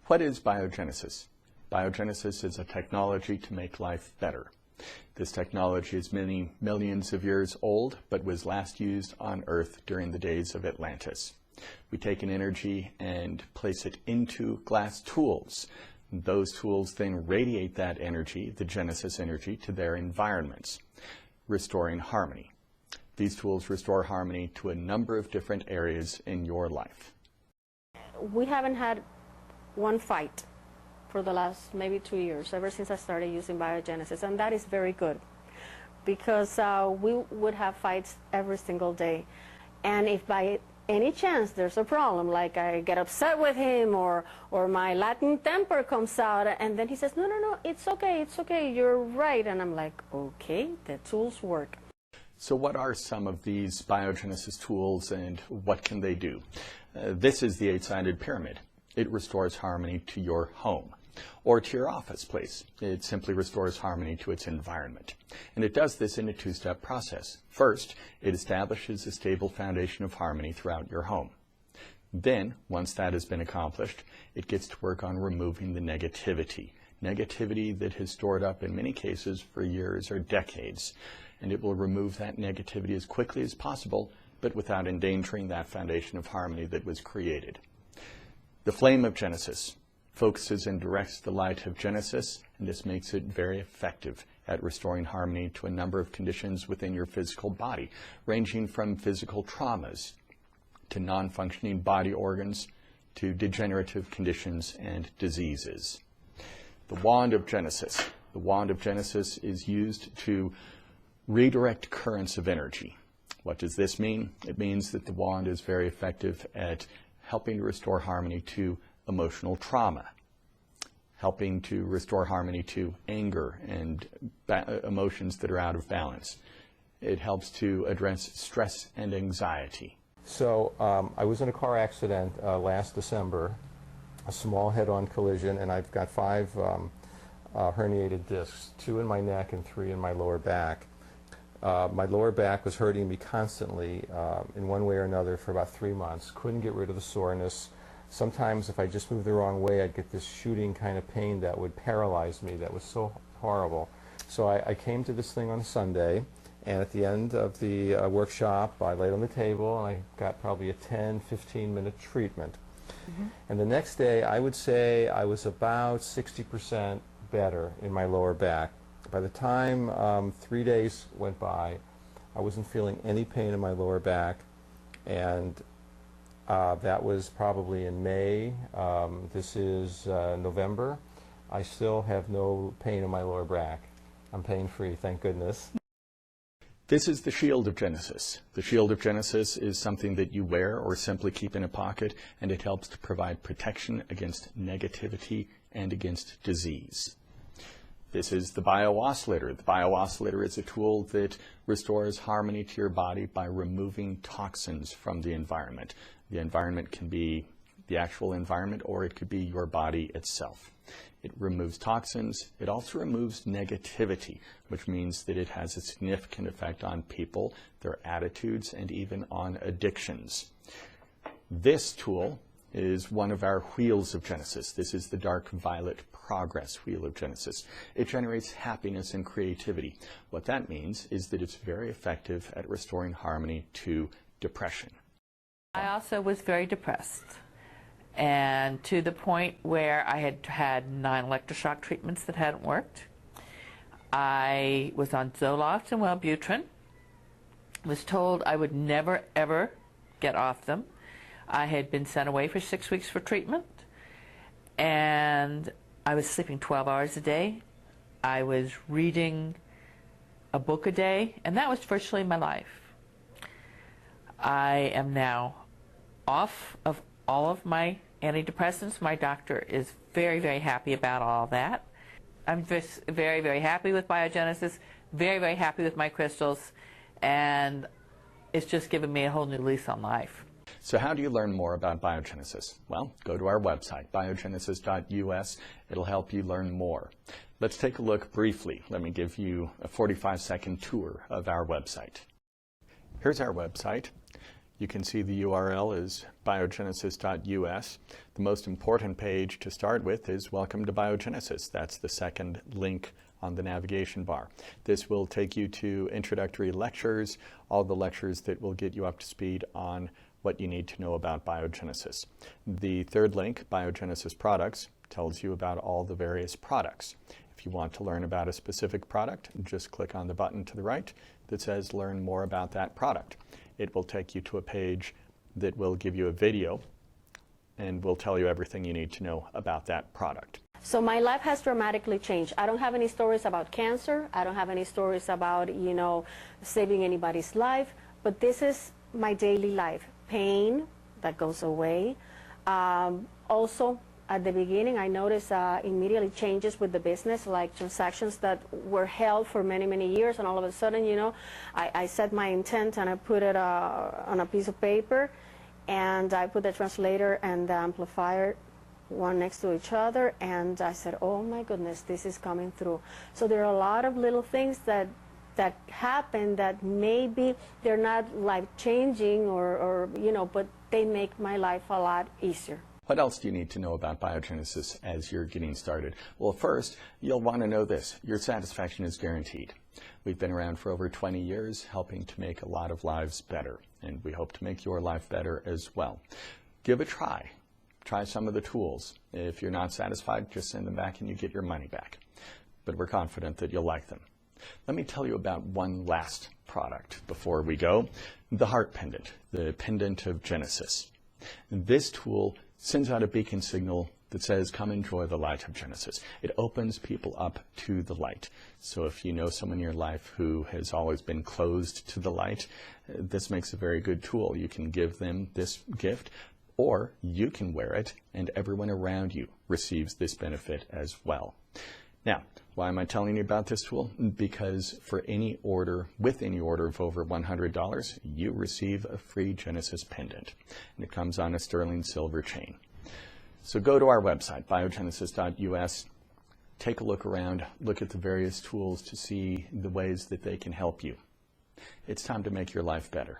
What is biogenesis? Biogenesis is a technology to make life better. This technology is many millions of years old, but was last used on Earth during the days of Atlantis. We take an energy and place it into glass tools. Those tools then radiate that energy, the Genesis energy, to their environments, restoring harmony. These tools restore harmony to a number of different areas in your life. We haven't had one fight for the last maybe 2 years, ever since I started using biogenesis, and that is very good, because we would have fights every single day. And if by any chance there's a problem, like I get upset with him, or my Latin temper comes out, and then he says, no, it's okay, you're right. And I'm like, okay, the tools work. So what are some of these biogenesis tools and what can they do? This is the 8-sided pyramid. It restores harmony to your home or to your office place. It simply restores harmony to its environment. And it does this in a 2-step process. First, it establishes a stable foundation of harmony throughout your home. Then, once that has been accomplished, it gets to work on removing the negativity that has stored up in many cases for years or decades. And it will remove that negativity as quickly as possible, but without endangering that foundation of harmony that was created. The flame of Genesis focuses and directs the light of Genesis, and this makes it very effective at restoring harmony to a number of conditions within your physical body, ranging from physical traumas to non-functioning body organs to degenerative conditions and diseases. The wand of Genesis. The wand of Genesis is used to redirect currents of energy. What does this mean? It means that the wand is very effective at helping to restore harmony to emotional trauma, helping to restore harmony to anger and emotions that are out of balance. It helps to address stress and anxiety. So I was in a car accident last December, a small head-on collision, and I've got 5 herniated discs, 2 in my neck and 3 in my lower back. My lower back was hurting me constantly in one way or another for about 3 months. Couldn't get rid of the soreness. Sometimes if I just moved the wrong way, I'd get this shooting kind of pain that would paralyze me. That was so horrible. So I came to this thing on Sunday, and at the end of the workshop, I laid on the table, and I got probably a 10-15 minute treatment. And the next day, I would say I was about 60% better in my lower back. By the time 3 days went by, I wasn't feeling any pain in my lower back, and that was probably in May. This is November. I still have no pain in my lower back. I'm pain-free, thank goodness. This is the shield of Genesis. The shield of Genesis is something that you wear or simply keep in a pocket, and it helps to provide protection against negativity and against disease. This is the BioOscillator. The BioOscillator is a tool that restores harmony to your body by removing toxins from the environment. The environment can be the actual environment, or it could be your body itself. It removes toxins. It also removes negativity, which means that it has a significant effect on people, their attitudes, and even on addictions. This tool is one of our wheels of Genesis. This is the dark violet progress wheel of Genesis. It generates happiness and creativity. What that means is that it's very effective at restoring harmony to depression. I also was very depressed, and to the point where I had had 9 electroshock treatments that hadn't worked. I was on Zoloft and Wellbutrin, was told I would never ever get off them. I had been sent away for 6 weeks for treatment, and I was sleeping 12 hours a day. I was reading a book a day, and that was virtually my life. I am now off of all of my antidepressants. My doctor is very, very happy about all that. I'm just very, very happy with biogenesis, very, very happy with my crystals, and it's just given me a whole new lease on life. So how do you learn more about biogenesis? Well, go to our website, biogenesis.us. It'll help you learn more. Let's take a look briefly. Let me give you a 45-second tour of our website. Here's our website. You can see the URL is biogenesis.us. The most important page to start with is Welcome to Biogenesis. That's the second link on the navigation bar. This will take you to introductory lectures, all the lectures that will get you up to speed on what you need to know about biogenesis. The third link, Biogenesis Products, tells you about all the various products. If you want to learn about a specific product, just click on the button to the right that says Learn More About That Product. It will take you to a page that will give you a video and will tell you everything you need to know about that product. So my life has dramatically changed. I don't have any stories about cancer. I don't have any stories about, saving anybody's life. But this is my daily life. Pain that goes away. Also, at the beginning, I noticed immediately changes with the business, like transactions that were held for many, many years, and all of a sudden, I set my intent and I put it on a piece of paper, and I put the translator and the amplifier one next to each other, and I said, oh my goodness, this is coming through. So there are a lot of little things that happen that maybe they're not life-changing but they make my life a lot easier. What else do you need to know about biogenesis as you're getting started? Well, first, you'll want to know this. Your satisfaction is guaranteed. We've been around for over 20 years, helping to make a lot of lives better, and we hope to make your life better as well. Give it a try. Try some of the tools. If you're not satisfied, just send them back and you get your money back. But we're confident that you'll like them. Let me tell you about one last product before we go. The Heart Pendant, the Pendant of Genesis. This tool sends out a beacon signal that says, come enjoy the light of Genesis. It opens people up to the light. So if you know someone in your life who has always been closed to the light, this makes a very good tool. You can give them this gift, or you can wear it and everyone around you receives this benefit as well. Now, why am I telling you about this tool? Because for any order, with any order of over $100, you receive a free Genesis pendant. And it comes on a sterling silver chain. So go to our website, biogenesis.us, take a look around, look at the various tools to see the ways that they can help you. It's time to make your life better.